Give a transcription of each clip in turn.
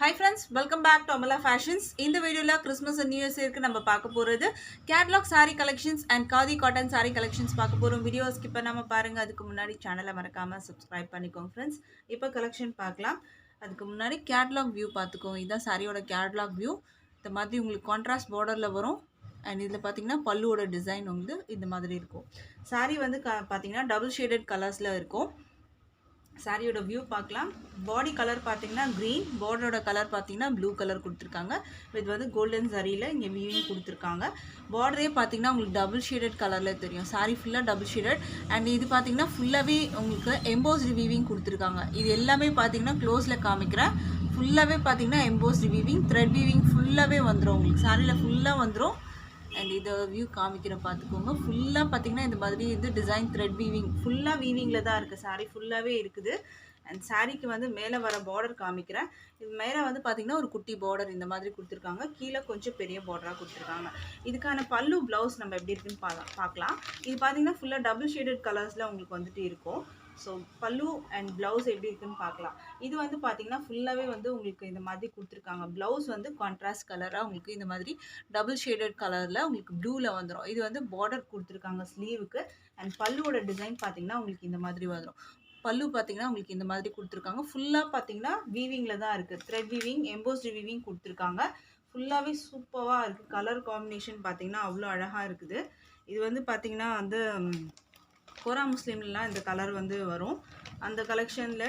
Hi friends, welcome back to Amala Fashions. In the video la Christmas and New Year sale நம்ம பார்க்க போறது catalog saree collections and khadi cotton saree collections பார்க்க போறோம். Video skip பண்ணாம பாருங்க. அதுக்கு முன்னாடி சேனலை மறக்காம subscribe பண்ணிக்கோங்க friends. இப்போ collection பார்க்கலாம். அதுக்கு முன்னாடி catalog view பார்த்துக்கோங்க. இதான் சாரியோட catalog view. இந்த மாதிரி உங்களுக்கு contrast borderல வரும். அண்ட் இதில் பார்த்தீங்கன்னா பல்லுவோட டிசைன் வந்து இந்த மாதிரி இருக்கும். சாரி வந்து பார்த்தீங்கன்னா டபுள் ஷேடட் கலர்ஸில் இருக்கும். சாரியோட வியூ பார்க்கலாம். பாடி கலர் பார்த்தீங்கன்னா க்ரீன், பார்டரோட கலர் பார்த்தீங்கன்னா ப்ளூ கலர் கொடுத்துருக்காங்க. இது வந்து கோல்டன் சரியில் இங்கே வீவிங் கொடுத்துருக்காங்க. பார்டரே பார்த்தீங்கன்னா உங்களுக்கு டபுள் ஷேடட் கலரில் தெரியும். சாரி ஃபுல்லாக டபுள் ஷேடட். அண்ட் இது பார்த்தீங்கன்னா ஃபுல்லாகவே உங்களுக்கு எம்போஸ்டு வீவிங் கொடுத்துருக்காங்க. இது எல்லாமே பார்த்தீங்கன்னா க்ளோஸில் காமிக்கிறேன். ஃபுல்லாகவே பார்த்தீங்கன்னா எம்போஸ்டு வீவிங், த்ரெட் வீவிங் ஃபுல்லாகவே வந்துடும். உங்களுக்கு சாரியில் ஃபுல்லாக வந்துடும். அண்ட் இதை வியூ காமிக்கிறேன் பார்த்துக்கோங்க. ஃபுல்லாக பார்த்தீங்கன்னா இந்த மாதிரி இது டிசைன் த்ரெட் வீவிங் ஃபுல்லாக வீவிங்கில் தான் இருக்குது. சாரீ ஃபுல்லாகவே இருக்குது. அண்ட் சாரீக்கு வந்து மேலே வர பார்டர் காமிக்கிறேன். இது மேலே வந்து பார்த்திங்கன்னா ஒரு குட்டி பார்டர் இந்த மாதிரி கொடுத்துருக்காங்க. கீழே கொஞ்சம் பெரிய பார்டராக கொடுத்துருக்காங்க. இதுக்கான பல்லு ப்ளவுஸ் நம்ம எப்படி இருக்குன்னு பார்க்கலாம். இது பார்த்திங்கன்னா ஃபுல்லாக டபுள் ஷேடட் கலர்ஸில் உங்களுக்கு வந்துட்டு இருக்கும். ஸோ பல்லு அண்ட் ப்ளவுஸ் எப்படி இருக்குன்னு பார்க்கலாம். இது வந்து பார்த்தீங்கன்னா ஃபுல்லாகவே வந்து உங்களுக்கு இந்த மாதிரி கொடுத்துருக்காங்க. ப்ளவுஸ் வந்து கான்ட்ராஸ்ட் கலராக உங்களுக்கு இந்த மாதிரி டபுள் ஷேடட் கலரில் உங்களுக்கு ப்ளூவில் வந்துடும். இது வந்து பார்டர் கொடுத்துருக்காங்க ஸ்லீவுக்கு. அண்ட் பல்லுவோட டிசைன் பார்த்தீங்கன்னா உங்களுக்கு இந்த மாதிரி வந்துடும். பல்லு பார்த்தீங்கன்னா உங்களுக்கு இந்த மாதிரி கொடுத்துருக்காங்க. ஃபுல்லாக பார்த்தீங்கன்னா வீவிங்கில் தான் இருக்குது. த்ரெட் வீவிங், எம்போஸ்டு வீவிங் கொடுத்துருக்காங்க. ஃபுல்லாகவே சூப்பராக இருக்குது. கலர் காம்பினேஷன் பார்த்தீங்கன்னா அவ்வளோ அழகாக இருக்குது. இது வந்து பார்த்தீங்கன்னா வந்து கோரா முஸ்லீம்லாம் இந்த கலர் வந்து வரும். அந்த கலெக்ஷனில்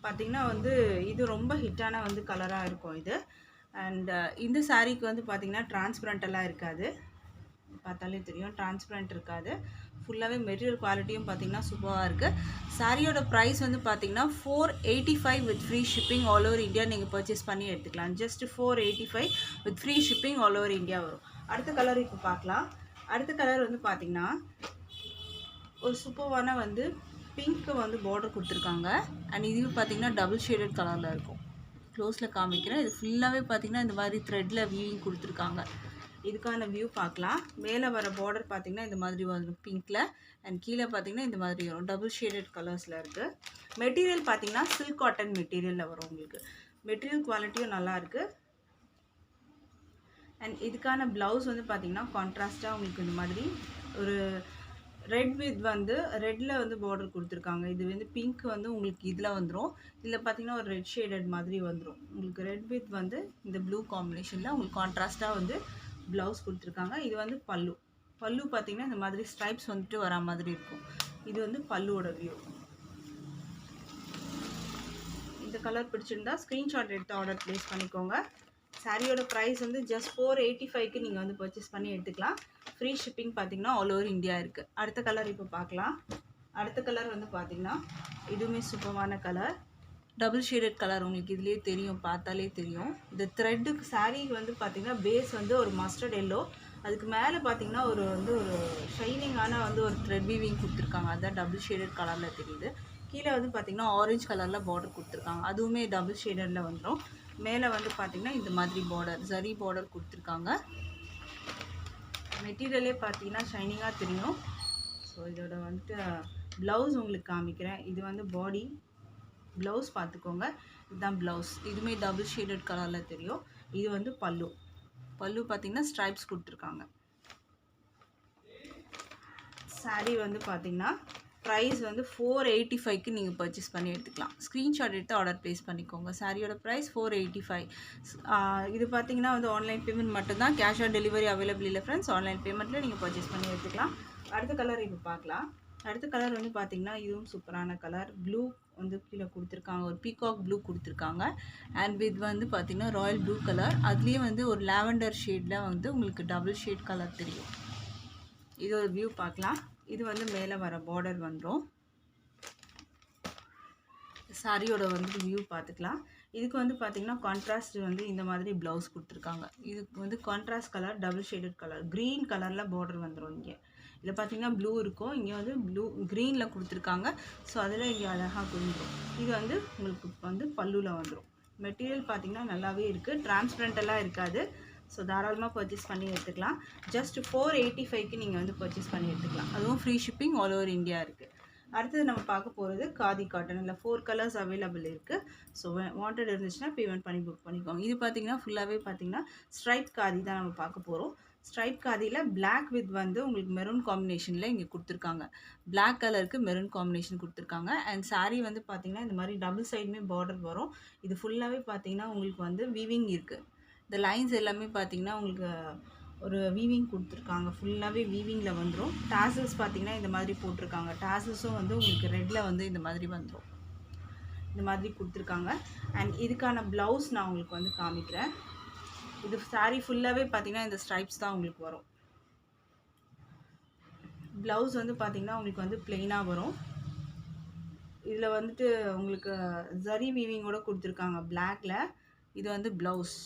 பார்த்திங்கன்னா வந்து இது ரொம்ப ஹிட்டான வந்து கலராக இருக்கும் இது. அண்ட் இந்த சாரீக்கு வந்து பார்த்திங்கன்னா டிரான்ஸ்பரண்டெல்லாம் இருக்காது. பார்த்தாலே தெரியும் டிரான்ஸ்பரண்ட் இருக்காது. ஃபுல்லாகவே மெட்டீரியல் குவாலிட்டியும் பார்த்திங்கன்னா சூப்பராக இருக்குது. சாரியோட ப்ரைஸ் வந்து பார்த்திங்கன்னா 485 with free shipping all over India நீங்கள் பர்ச்சேஸ் பண்ணி எடுத்துக்கலாம். Just 485 with free shipping all over India வரும். அடுத்த கலர் இப்போ பார்க்கலாம். அடுத்த கலர் வந்து பார்த்திங்கன்னா ஒரு சூப்பரான வந்து பிங்க்கு வந்து பார்டர் கொடுத்துருக்காங்க. அண்ட் இது பார்த்திங்கன்னா டபுள் ஷேடட் கலரில் இருக்கும். க்ளோஸில் காமிக்கிறேன். இது ஃபுல்லாகவே பார்த்திங்கன்னா இந்த மாதிரி த்ரெட்டில் வீவிங் கொடுத்துருக்காங்க. இதுக்கான வியூ பார்க்கலாம். மேலே வர பார்டர் பார்த்திங்கன்னா இந்த மாதிரி வரும் பிங்க்கில். அண்ட் கீழே பார்த்திங்கன்னா இந்த மாதிரி வரும் டபுள் ஷேடட் கலர்ஸில் இருக்குது. மெட்டீரியல் பார்த்திங்கன்னா சில்க் காட்டன் மெட்டீரியலில் வரும். உங்களுக்கு மெட்டீரியல் குவாலிட்டியும் நல்லாயிருக்கு. அண்ட் இதுக்கான ப்ளவுஸ் வந்து பார்த்திங்கன்னா கான்ட்ராஸ்ட்டாக உங்களுக்கு இந்த மாதிரி ஒரு ரெட் வித் வந்து ரெட்டில் வந்து பார்டர் கொடுத்துருக்காங்க. இது வந்து பிங்க் வந்து உங்களுக்கு இதில் வந்துடும். இதில் பார்த்தீங்கன்னா ஒரு ரெட் ஷேடட் மாதிரி வந்துடும். உங்களுக்கு ரெட் வித் வந்து இந்த ப்ளூ காம்பினேஷனில் உங்களுக்கு கான்ட்ராஸ்ட்டாக வந்து ப்ளவுஸ் கொடுத்துருக்காங்க. இது வந்து பல்லு. பல்லு பார்த்தீங்கன்னா இந்த மாதிரி ஸ்ட்ரைப்ஸ் வந்துட்டு வரா மாதிரி இருக்கும். இது வந்து பல்லுவோட வியூ. இந்த கலர் பிடிச்சிருந்தா ஸ்க்ரீன்ஷாட் எடுத்து ஆர்டர் ப்ளேஸ் பண்ணிக்கோங்க. சாரியோட ப்ரைஸ் வந்து ஜஸ்ட் 485க்கு நீங்கள் வந்து பர்ச்சேஸ் பண்ணி எடுத்துக்கலாம். ஃப்ரீ ஷிப்பிங் பார்த்தீங்கன்னா ஆல் ஓவர் இந்தியா இருக்குது. அடுத்த கலர் இப்போ பார்க்கலாம். அடுத்த கலர் வந்து பார்த்திங்கன்னா இதுவுமே சூப்பரான கலர். டபுள் ஷேடட் கலர் உங்களுக்கு இதுலேயே தெரியும், பார்த்தாலே தெரியும். இந்த த்ரெட்டுக்கு சாரீக்கு வந்து பார்த்திங்கன்னா பேஸ் வந்து ஒரு மஸ்டர்ட் எல்லோ, அதுக்கு மேலே பார்த்திங்கன்னா ஒரு வந்து ஒரு ஷைனிங்கான வந்து ஒரு த்ரெட் வீவிங் கொடுத்துருக்காங்க. அதுதான் டபுள் ஷேடட் கலரில் தெரியுது. கீழே வந்து பார்த்திங்கன்னா ஆரஞ்சு கலரில் பார்டர் கொடுத்துருக்காங்க. அதுவுமே டபுள் ஷேடடில் வந்துடும். மேலே வந்து பார்த்திங்கன்னா இந்த மாதிரி பார்டர் சரி பார்டர் கொடுத்துருக்காங்க. மெட்டீரியலே பார்த்தீங்கன்னா ஷைனிங்காக தெரியும். ஸோ இதோட வந்துட்டு ப்ளவுஸ் உங்களுக்கு காமிக்கிறேன். இது வந்து பாடி ப்ளவுஸ் பார்த்துக்கோங்க. இதுதான் ப்ளவுஸ். இதுவுமே டபுள் ஷேடட் கலரில் தெரியும். இது வந்து பல்லு. பல்லு பார்த்திங்கன்னா ஸ்ட்ரைப்ஸ் கொடுத்துருக்காங்க. சாரீ வந்து பார்த்திங்கன்னா ப்ரைஸ் வந்து 485க்கு நீங்கள் பர்ச்சேஸ் பண்ணி எடுத்துக்கலாம். ஸ்க்ரீன்ஷாட் எடுத்து ஆர்டர் ப்ளேஸ் பண்ணிக்கோங்க. சாரியோட ப்ரைஸ் 485. இது பார்த்தீங்கன்னா வந்து ஆன்லைன் பேமெண்ட் மட்டும்தான். கேஷ் ஆன் டெலிவரி அவைலபிள் இல்லை ஃப்ரெண்ட்ஸ். ஆன்லைன் பேமெண்ட்டில் நீங்கள் பர்ச்சேஸ் பண்ணி எடுத்துக்கலாம். அடுத்த கலர் இப்போ பார்க்கலாம். அடுத்த கலர் வந்து பார்த்திங்கன்னா இதுவும் சூப்பரான கலர். ப்ளூ வந்து கீழே கொடுத்துருக்காங்க. ஒரு பீகாக் ப்ளூ கொடுத்துருக்காங்க. அண்ட் இது வந்து பார்த்திங்கன்னா ராயல் ப்ளூ கலர். அதுலேயே வந்து ஒரு லாவெண்டர் ஷேடில் வந்து உங்களுக்கு டபுள் ஷேட் கலர் தெரியும். இது ஒரு வியூ பார்க்கலாம். இது வந்து மேலே வர பார்டர் வந்துடும். சாரியோட வந்து வியூ பார்த்துக்கலாம். இதுக்கு வந்து பார்த்திங்கன்னா கான்ட்ராஸ்ட் வந்து இந்த மாதிரி ப்ளவுஸ் கொடுத்துருக்காங்க. இதுக்கு வந்து contrast colour double shaded colour green கலரில் பார்டர் வந்துடும். இங்கே இதில் பார்த்திங்கன்னா ப்ளூ இருக்கும், இங்கே வந்து ப்ளூ க்ரீனில் கொடுத்துருக்காங்க. ஸோ அதில் இங்கே அழகாக புரிஞ்சிடும். இது வந்து உங்களுக்கு வந்து பல்லுவில் வந்துடும். மெட்டீரியல் பார்த்திங்கன்னா நல்லாவே இருக்குது. டிரான்ஸ்பரண்டெல்லாம் இருக்காது. ஸோ தாராளமாக பர்ச்சேஸ் பண்ணி எடுத்துக்கலாம். ஜஸ்ட் 485க்கு நீங்கள் வந்து பர்ச்சேஸ் பண்ணி எடுத்துக்கலாம். அதுவும் free shipping all over India இருக்குது. அடுத்தது நம்ம பார்க்க போகிறது காதி காட்டன். இல்லை 4 கலர்ஸ் அவைலபிள் இருக்குது. ஸோ வாண்டட் இருந்துச்சுன்னா பேமெண்ட் பண்ணி புக் பண்ணிக்கோங்க. இது பார்த்தீங்கன்னா ஃபுல்லாகவே பார்த்தீங்கன்னா ஸ்ட்ரைப் காதி தான் நம்ம பார்க்க போகிறோம். ஸ்ட்ரைப் காதியில் பிளாக் வித் வந்து உங்களுக்கு மெரூன் காம்பினேஷனில் இங்கே கொடுத்துருக்காங்க. பிளாக் கலருக்கு மெரூன் காம்பினேஷன் கொடுத்துருக்காங்க. அண்ட் சாரீ வந்து பார்த்தீங்கன்னா இந்த மாதிரி டபுள் சைடுமே பார்டர் வரும். இது ஃபுல்லாகவே பார்த்தீங்கன்னா உங்களுக்கு வந்து வீவிங் இருக்குது. இந்த லைன்ஸ் எல்லாமே பார்த்தீங்கன்னா உங்களுக்கு ஒரு வீவிங் கொடுத்துருக்காங்க. ஃபுல்லாகவே வீவிங்கில் வந்துடும். டாசல்ஸ் பார்த்தீங்கன்னா இந்த மாதிரி போட்டிருக்காங்க. டாசல்ஸும் வந்து உங்களுக்கு ரெட்டில் வந்து இந்த மாதிரி வந்துடும். இந்த மாதிரி கொடுத்துருக்காங்க. அண்ட் இதுக்கான ப்ளவுஸ் நான் உங்களுக்கு வந்து காமிக்கிறேன். இது சாரீ ஃபுல்லாகவே பார்த்தீங்கன்னா இந்த ஸ்ட்ரைப்ஸ் தான் உங்களுக்கு வரும். ப்ளவுஸ் வந்து பார்த்தீங்கன்னா உங்களுக்கு வந்து பிளெயினாக வரும். இதில் வந்துட்டு உங்களுக்கு ஜரி வீவிங்கோட கொடுத்துருக்காங்க பிளாக்ல. இது வந்து ப்ளவுஸ்.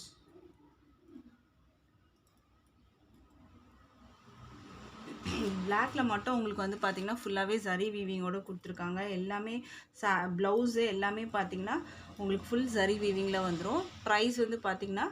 பிளாக்ல மட்டும் உங்களுக்கு வந்து பார்த்தீங்கன்னா ஃபுல்லாகவே ஜரி வீவிங்கோட கொடுத்துருக்காங்க. எல்லாமே ப்ளவுஸு எல்லாமே பார்த்தீங்கன்னா உங்களுக்கு ஃபுல் ஜரி வீவிங்கில் வந்துடும். ப்ரைஸ் வந்து பார்த்தீங்கன்னா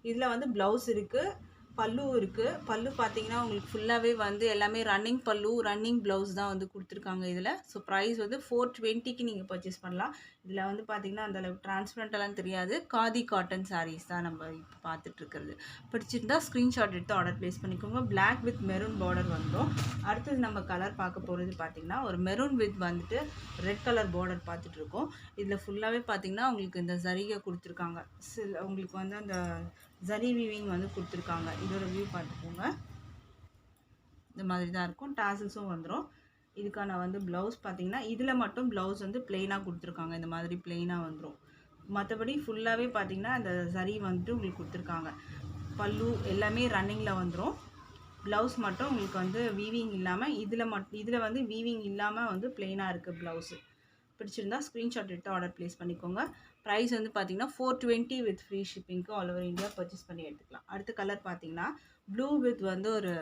இதில் வந்து ப்ளவுஸ் இருக்குது, பல்லு இருக்குது. பல்லு பார்த்தீங்கன்னா உங்களுக்கு ஃபுல்லாகவே வந்து எல்லாமே ரன்னிங் பல்லு, ரன்னிங் ப்ளவுஸ் தான் வந்து கொடுத்துருக்காங்க இதில். ஸோ ப்ரைஸ் வந்து 420க்கு நீங்கள் பர்ச்சேஸ் பண்ணலாம். இதில் வந்து பார்த்தீங்கன்னா அந்தளவுக்கு டிரான்ஸ்பரண்ட்டெல்லாம் தெரியாது. காதி காட்டன் சாரீஸ் தான் நம்ம இப்போ பார்த்துட்ருக்கிறது. பிடிச்சிருந்தா ஸ்க்ரீன்ஷாட் எடுத்து ஆர்டர் ப்ளேஸ் பண்ணிக்கோங்க. பிளாக் வித் மெரூன் பார்டர் வந்துடும். அடுத்தது நம்ம கலர் பார்க்க போகிறது பார்த்தீங்கன்னா ஒரு மெரூன் வித் வந்துட்டு ரெட் கலர் பார்டர் பார்த்துட்ருக்கோம். இதில் ஃபுல்லாகவே பார்த்தீங்கன்னா உங்களுக்கு இந்த ஜரிகை கொடுத்துருக்காங்க. உங்களுக்கு வந்து அந்த ஜரி வீவிங் வந்து கொடுத்துருக்காங்க. இதோட வியூ பார்த்துக்கோங்க. இந்த மாதிரி தான் இருக்கும். டாசல்ஸும் வந்துடும். இதுக்கான வந்து ப்ளவுஸ் பார்த்தீங்கன்னா இதில் மட்டும் ப்ளவுஸ் வந்து பிளெயினாக கொடுத்துருக்காங்க. இந்த மாதிரி பிளெயினாக வந்துடும். மற்றபடி ஃபுல்லாகவே பார்த்தீங்கன்னா அந்த ஜரி வந்துட்டு உங்களுக்கு கொடுத்துருக்காங்க. பல்லு எல்லாமே ரன்னிங்கில் வந்துடும். ப்ளவுஸ் மட்டும் உங்களுக்கு வந்து வீவிங் இல்லாமல் இதில் வந்து வீவிங் இல்லாமல் வந்து பிளெயினாக இருக்குது ப்ளவுஸு. பிடிச்சிருந்தா ஸ்க்ரீன்ஷாட் எடுத்து ஆர்டர் ப்ளேஸ் பண்ணிக்கோங்க. ப்ரைஸ் வந்து பார்த்தீங்கன்னா 420 வித் ஃப்ரீ ஷிப்பிங்க்கு ஆல் ஓவர் இந்தியா பர்ச்சேஸ் பண்ணி எடுத்துக்கலாம். அடுத்த கலர் பார்த்தீங்கன்னா ப்ளூ வித் வந்து ஒரு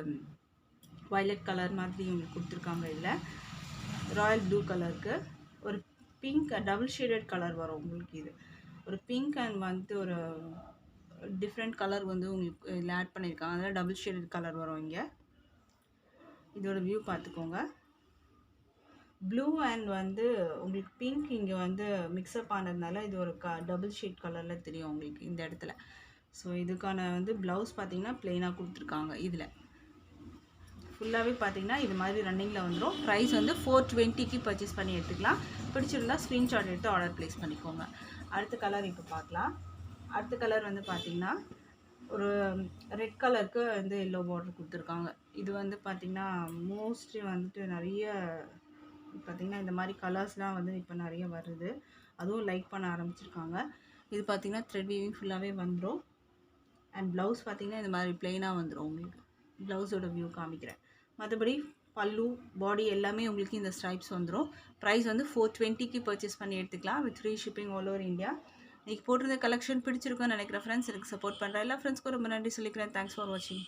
வயலட் கலர் மாதிரி உங்களுக்கு கொடுத்துருக்காங்க. இதில் ராயல் ப்ளூ கலருக்கு ஒரு பிங்க் டபுள் ஷேடட் கலர் வரும் உங்களுக்கு. இது ஒரு பிங்க் அண்ட் வந்து ஒரு டிஃப்ரெண்ட் கலர் வந்து உங்களுக்கு இதில் ஆட் பண்ணியிருக்காங்க. அதனால் டபுள் ஷேடட் கலர் வரும் இங்கே. இதோட வியூ பார்த்துக்கோங்க. ப்ளூ அண்ட் வந்து உங்களுக்கு பிங்க் இங்கே வந்து மிக்ஸ்அப் ஆனதுனால இது ஒரு டபுள் ஷேட் கலரில் தெரியும் உங்களுக்கு இந்த இடத்துல. ஸோ இதுக்கான வந்து ப்ளவுஸ் பார்த்தீங்கன்னா பிளெயினாக கொடுத்துருக்காங்க. இதில் ஃபுல்லாகவே பார்த்தீங்கன்னா இது மாதிரி ரன்னிங்கில் வந்துடும். ப்ரைஸ் வந்து 420க்கு பர்ச்சேஸ் பண்ணி எடுத்துக்கலாம். பிடிச்சிருந்தா ஸ்க்ரீன்ஷாட் எடுத்து ஆர்டர் ப்ளேஸ் பண்ணிக்கோங்க. அடுத்த கலர் இப்போ பார்க்கலாம். அடுத்த கலர் வந்து பார்த்தீங்கன்னா ஒரு ரெட் கலருக்கு வந்து எல்லோ பார்டர் கொடுத்துருக்காங்க. இது வந்து பார்த்திங்கன்னா மோஸ்ட்லி வந்துட்டு நிறைய பார்த்திங்கன்னா இந்த மாதிரி கலர்ஸ்லாம் வந்து இப்போ நிறைய வருது. அதுவும் லைக் பண்ண ஆரம்பிச்சிருக்காங்க. இது பார்த்திங்கன்னா த்ரெட் வீவிங் ஃபுல்லாகவே வந்துடும். அண்ட் ப்ளவுஸ் பார்த்திங்கன்னா இந்த மாதிரி பிளெயினாக வந்துடும் உங்களுக்கு. ப்ளவுஸோட வியூ காமிக்கிறேன். மற்றபடி பல்லு பாடி எல்லாமே உங்களுக்கு இந்த ஸ்ட்ரைப்ஸ் வந்துடும். ப்ரைஸ் வந்து 420க்கு பர்ச்சேஸ் பண்ணி எடுத்துக்கலாம் with free shipping all over India. இன்றைக்கி போட்டிருந்த கலெக்ஷன் பிடிச்சிருக்குன்னு நினைக்கிறேன் ஃப்ரெண்ட்ஸ். எனக்கு சப்போர்ட் பண்ணுற எல்லா ஃப்ரெண்ட்ஸ்க்கும் ரொம்ப நன்றி சொல்லிக்கிறேன். தேங்க்ஸ் ஃபார் வாட்சிங்.